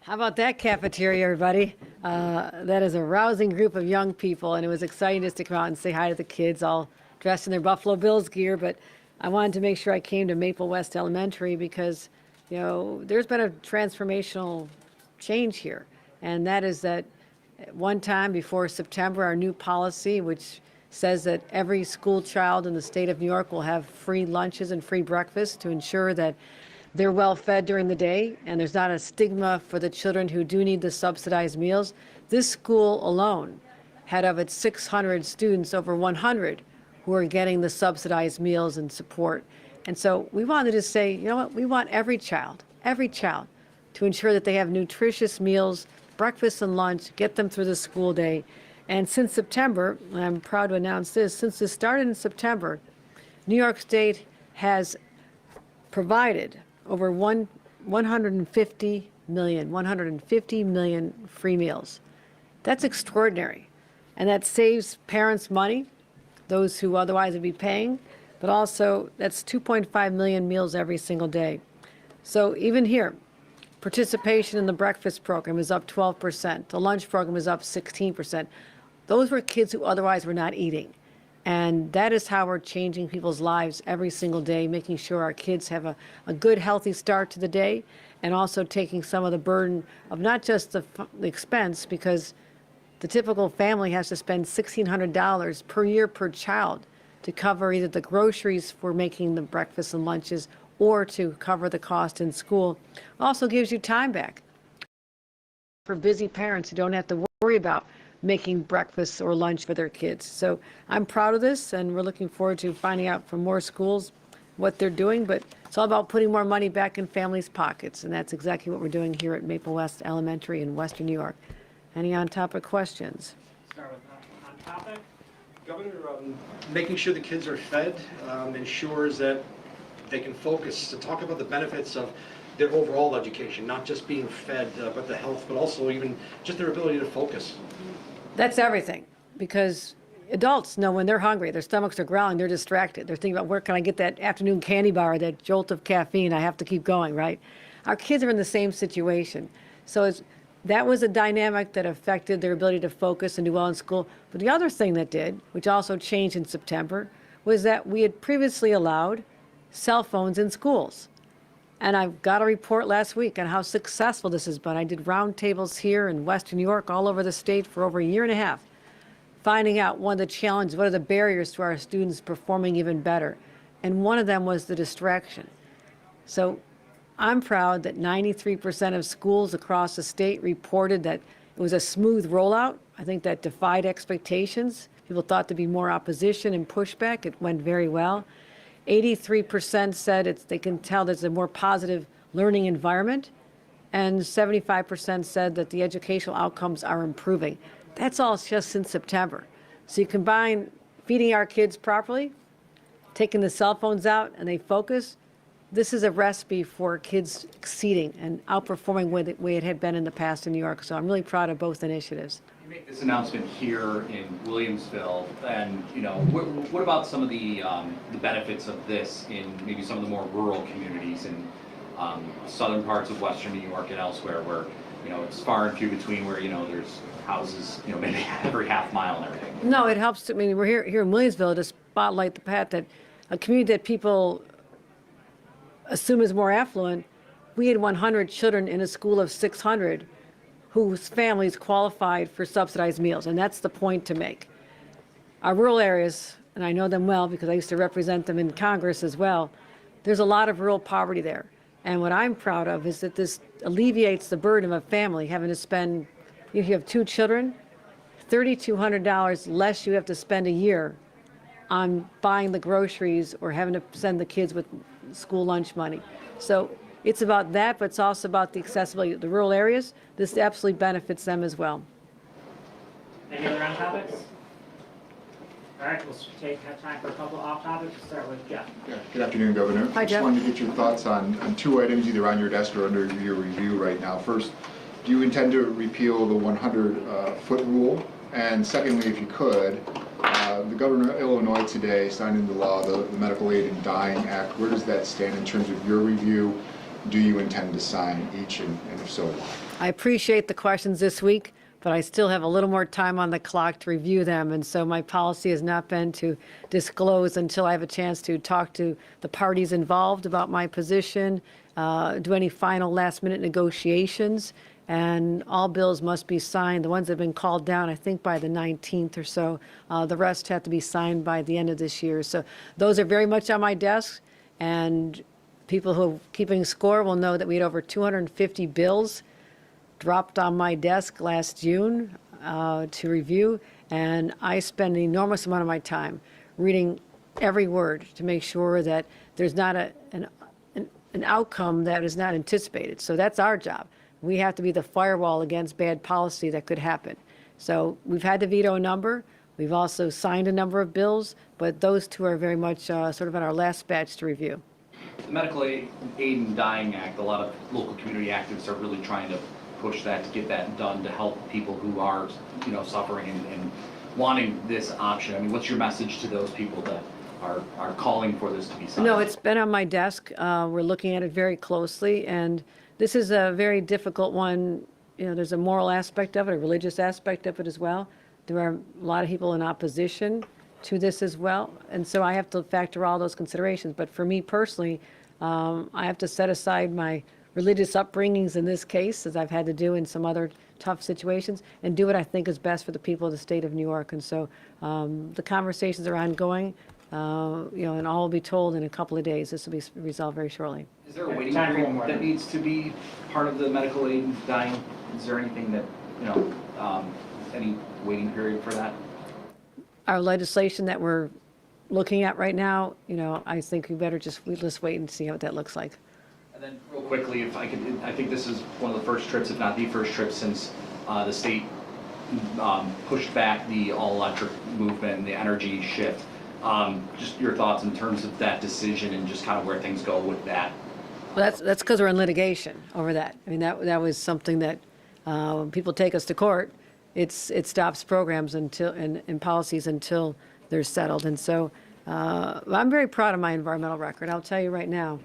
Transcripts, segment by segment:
How about that cafeteria, everybody? That is a rousing group of young people, and it was exciting just to come out and say hi to the kids, all dressed in their Buffalo Bills gear. But I wanted to make sure I came to Maple West Elementary because, you know, there's been a transformational change here, and that is that at one time before September, our new policy, which says that every school child in the state of New York will have free lunches and free breakfast to ensure that they're well fed during the day, and there's not a stigma for the children who do need the subsidized meals. This school alone had of its 600 students, over 100 who are getting the subsidized meals and support. And so we wanted to say, you know what, we want every child to ensure that they have nutritious meals, breakfast and lunch, get them through the school day. And since September, and I'm proud to announce this, since this started in September, New York State has provided over 150 million free meals. That's extraordinary. And that saves parents money, those who otherwise would be paying, but also that's 2.5 million meals every single day. So even here, participation in the breakfast program is up 12%. The lunch program is up 16%. Those were kids who otherwise were not eating. And that is how we're changing people's lives every single day, making sure our kids have a good, healthy start to the day, and also taking some of the burden of not just the expense, because the typical family has to spend $1,600 per year per child to cover either the groceries for making the breakfast and lunches or to cover the cost in school. It also gives you time back for busy parents who don't have to worry about making breakfast or lunch for their kids. So I'm proud of this, and we're looking forward to finding out from more schools what they're doing, but it's all about putting more money back in families' pockets, and that's exactly what we're doing here at Maple West Elementary in Western New York. Any on-topic questions? Start with on topic. Governor, making sure the kids are fed ensures that they can focus to talk about the benefits of their overall education, not just being fed, but the health, but also even just their ability to focus. That's everything, because adults know when they're hungry, their stomachs are growling, they're distracted. They're thinking about where can I get that afternoon candy bar, that jolt of caffeine, I have to keep going, right? Our kids are in the same situation. So that was a dynamic that affected their ability to focus and do well in school. But the other thing that did, which also changed in September, was that we had previously allowed cell phones in schools. And I got a report last week on how successful this has been. I did roundtables here in Western New York, all over the state for over a year and a half, finding out one of the challenges, what are the barriers to our students performing even better. And one of them was the distraction. So I'm proud that 93% of schools across the state reported that it was a smooth rollout. I think that defied expectations. People thought there'd be more opposition and pushback. It went very well. 83% said they can tell there's a more positive learning environment, and 75% said that the educational outcomes are improving. That's all just since September. So you combine feeding our kids properly, taking the cell phones out, and they focus. This is a recipe for kids exceeding and outperforming the way it had been in the past in New York. So I'm really proud of both initiatives. You make this announcement here in Williamsville, and what about some of the benefits of this in maybe some of the more rural communities in southern parts of Western New York and elsewhere, where it's far and few between, where there's houses maybe every half mile and everything? No, it helps. I mean, we're here in Williamsville to spotlight the fact that a community that people assume is more affluent. We had 100 children in a school of 600 whose families qualified for subsidized meals, and that's the point to make. Our rural areas, and I know them well because I used to represent them in Congress as well, there's a lot of rural poverty there. And what I'm proud of is that this alleviates the burden of a family having to spend, if you have 2 children, $3,200 less you have to spend a year on buying the groceries or having to send the kids with school lunch money. So it's about that, but it's also about the accessibility of the rural areas. This absolutely benefits them as well. Any other on topics? All right, we'll have time for a couple off topics. We'll start with Jeff. Yeah. Good afternoon, Governor. Hi, Jeff. Just wanted to get your thoughts on 2 items either on your desk or under your review right now. First, do you intend to repeal the 100-foot rule? And secondly, if you could, the governor of Illinois today signed into law the Medical Aid in Dying Act. Where does that stand in terms of your review? Do you intend to sign each, and if so, why? I appreciate the questions this week, but I still have a little more time on the clock to review them. And so my policy has not been to disclose until I have a chance to talk to the parties involved about my position, do any final last-minute negotiations, and all bills must be signed. The ones that have been called down, I think, by the 19th or so. The rest have to be signed by the end of this year. So those are very much on my desk, and people who are keeping score will know that we had over 250 bills dropped on my desk last June to review, and I spend an enormous amount of my time reading every word to make sure that there's not an outcome that is not anticipated. So that's our job. We have to be the firewall against bad policy that could happen. So we've had to veto a number. We've also signed a number of bills, but those two are very much sort of in our last batch to review. The Medical Aid in Dying Act, a lot of local community activists are really trying to push that to get that done to help people who are, suffering and wanting this option. I mean, what's your message to those people that are calling for this to be signed? No, it's been on my desk. We're looking at it very closely, and this is a very difficult one. There's a moral aspect of it, a religious aspect of it as well. There are a lot of people in opposition to this as well, and so I have to factor all those considerations. But for me personally, I have to set aside my religious upbringings in this case, as I've had to do in some other tough situations, and do what I think is best for the people of the state of New York. And so the conversations are ongoing, and all will be told in a couple of days. This will be resolved very shortly. Is there a waiting period that needs to be part of the medical aid in dying? Is there anything that, any waiting period for that? Our legislation that we're looking at right now, I think we better just wait and see what that looks like. And then real quickly, if I could, I think this is one of the first trips, if not the first trip, since the state pushed back the all-electric movement and the energy shift. Just your thoughts in terms of that decision and just kind of where things go with that. Well, that's because we're in litigation over that. I mean, that was something that when people take us to court, it stops programs until and policies until they're settled. And so I'm very proud of my environmental record. I'll tell you right now,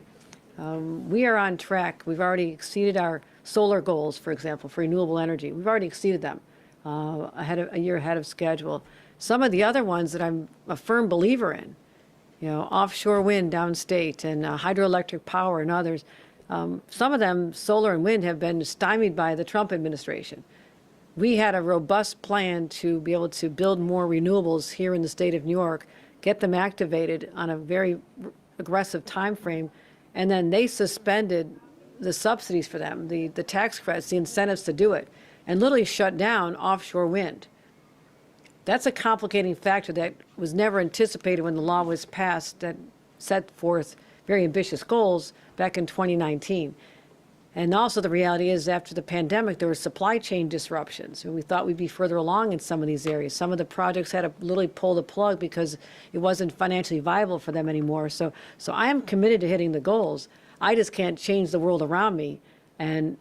we are on track. We've already exceeded our solar goals, for example, for renewable energy. We've already exceeded them a year ahead of schedule. Some of the other ones that I'm a firm believer in, offshore wind downstate and hydroelectric power and others, some of them, solar and wind, have been stymied by the Trump administration. We had a robust plan to be able to build more renewables here in the state of New York, get them activated on a very aggressive time frame, and then they suspended the subsidies for them, the tax credits, the incentives to do it, and literally shut down offshore wind. That's a complicating factor that was never anticipated when the law was passed that set forth very ambitious goals back in 2019. And also the reality is after the pandemic, there were supply chain disruptions. And we thought we'd be further along in some of these areas. Some of the projects had to literally pull the plug because it wasn't financially viable for them anymore. So I am committed to hitting the goals. I just can't change the world around me and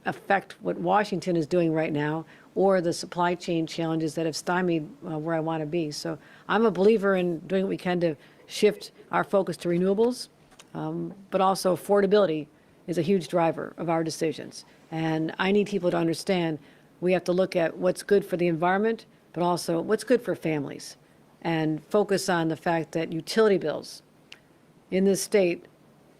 affect what Washington is doing right now or the supply chain challenges that have stymied where I want to be. So I'm a believer in doing what we can to shift our focus to renewables, but also affordability is a huge driver of our decisions. And I need people to understand we have to look at what's good for the environment, but also what's good for families, and focus on the fact that utility bills in this state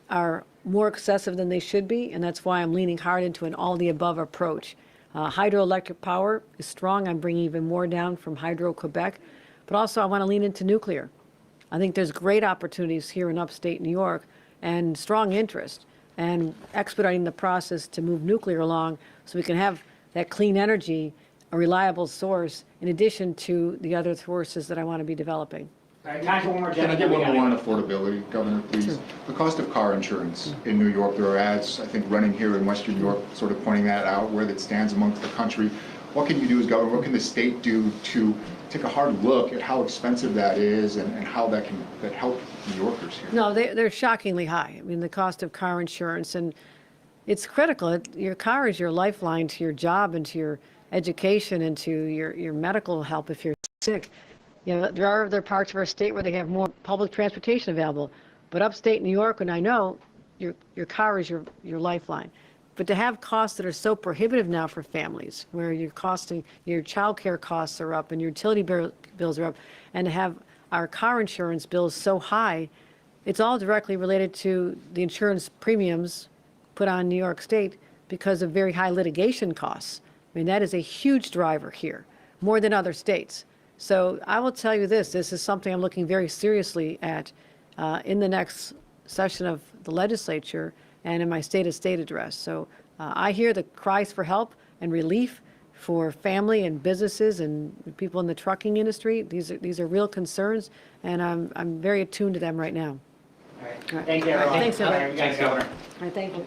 are more excessive than they should be, and that's why I'm leaning hard into an all-the-above approach. Hydroelectric power is strong. I'm bringing even more down from Hydro-Quebec, but also I want to lean into nuclear. I think there's great opportunities here in upstate New York and strong interest, and expediting the process to move nuclear along so we can have that clean energy, a reliable source, in addition to the other sources that I want to be developing. All right, time for one more. Can I get one more on affordability, Governor, please? Sure. The cost of car insurance in New York, there are ads, I think, running here in Western New York, sort of pointing that out, where that stands amongst the country. What can you do as governor? What can the state do to take a hard look at how expensive that is and how that help New Yorkers here? No, they're shockingly high. I mean, the cost of car insurance, and it's critical. Your car is your lifeline to your job and to your education and to your medical help if you're sick. There are other parts of our state where they have more public transportation available, but upstate New York, and I know your car is your lifeline. But to have costs that are so prohibitive now for families, where your childcare costs are up and your utility bills are up, and to have our car insurance bills so high, it's all directly related to the insurance premiums put on New York State because of very high litigation costs. I mean, that is a huge driver here, more than other states. So I will tell you this is something I'm looking very seriously at in the next session of the legislature and in my State of State address. So I hear the cries for help and relief for family and businesses and people in the trucking industry. These are real concerns, and I'm very attuned to them right now. All right, thank you, everyone. Thanks, everyone. All right, we gotta go. All right, thank you.